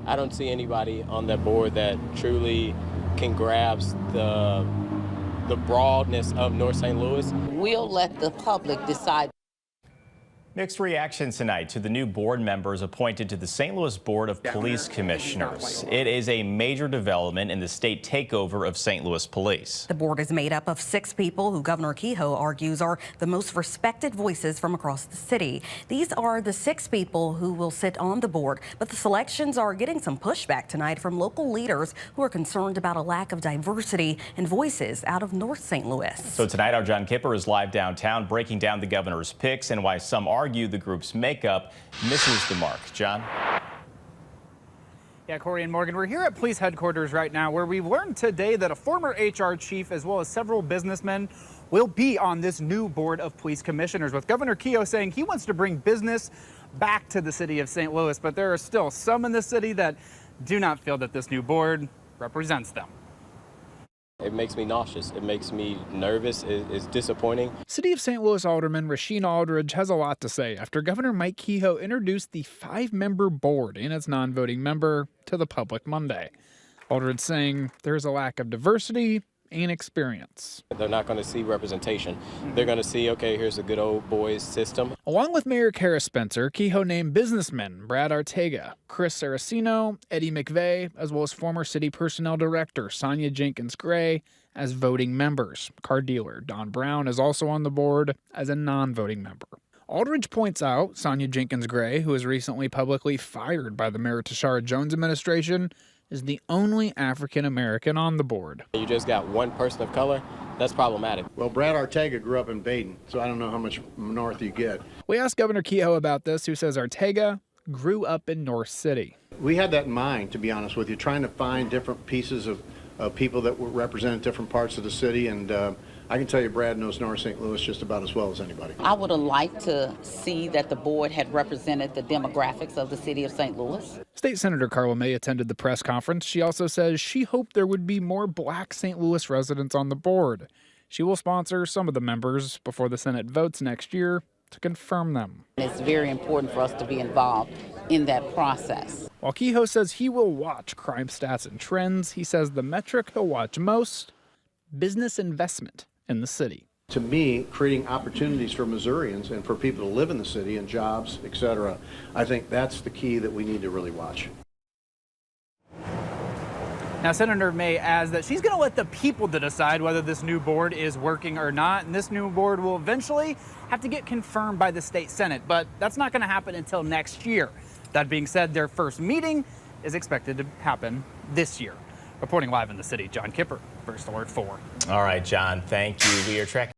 I don't see anybody on that board that truly can grasp the broadness of North St. Louis. We'll let the public decide. Mixed reactions tonight to the new board members appointed to the St. Louis Board of Police Commissioners. It is a major development in the state takeover of St. Louis Police. The board is made up of 6 people who Governor Kehoe argues are the most respected voices from across the city. These are the 6 people who will sit on the board, but the selections are getting some pushback tonight from local leaders who are concerned about a lack of diversity and voices out of North St. Louis. So tonight, our John Kipper is live downtown breaking down the governor's picks and why some argue the group's makeup misses the mark. John? Yeah, Corey and Morgan, we're here at police headquarters right now where we've learned today that a former HR chief as well as several businessmen will be on this new board of police commissioners, with Governor Kehoe saying he wants to bring business back to the city of St. Louis, but there are still some in the city that do not feel that this new board represents them. It makes me nauseous. It makes me nervous. It's disappointing. City of St. Louis Alderman Rasheen Aldridge has a lot to say after Governor Mike Kehoe introduced the 5-member board and its non-voting member to the public Monday. Aldridge saying there's a lack of diversity and experience. They're not going to see representation. They're going to see, okay, here's a good old boys system. Along with Mayor Kara Spencer, Kehoe named businessmen Brad Arteaga, Chris Saraceno, Eddie McVeigh, as well as former city personnel director Sonia Jenkins Gray as voting members. Car dealer Don Brown is also on the board as a non-voting member. Aldridge points out Sonia Jenkins Gray, who was recently publicly fired by the Mayor Tashara Jones administration, is the only African-American on the board. You just got one person of color, that's problematic. Well, Brad Arteaga grew up in Baden, so I don't know how much north you get. We asked Governor Kehoe about this, who says Arteaga grew up in North City. We had that in mind, to be honest with you, trying to find different pieces of people that represent different parts of the city, and I can tell you Brad knows North St. Louis just about as well as anybody. I would have liked to see that the board had represented the demographics of the city of St. Louis. State Senator Carla May attended the press conference. She also says she hoped there would be more Black St. Louis residents on the board. She will sponsor some of the members before the Senate votes next year to confirm them. It's very important for us to be involved in that process. While Kehoe says he will watch crime stats and trends, he says the metric he'll watch most, business investment in the city. To me, creating opportunities for Missourians and for people to live in the city and jobs, etc., I think that's the key that we need to really watch. Now, Senator May adds that she's going to let the people to decide whether this new board is working or not, and this new board will eventually have to get confirmed by the state Senate, but that's not going to happen until next year. That being said, their first meeting is expected to happen this year. Reporting live in the city, John Kipper, First Alert 4. All right, John, thank you. We are tracking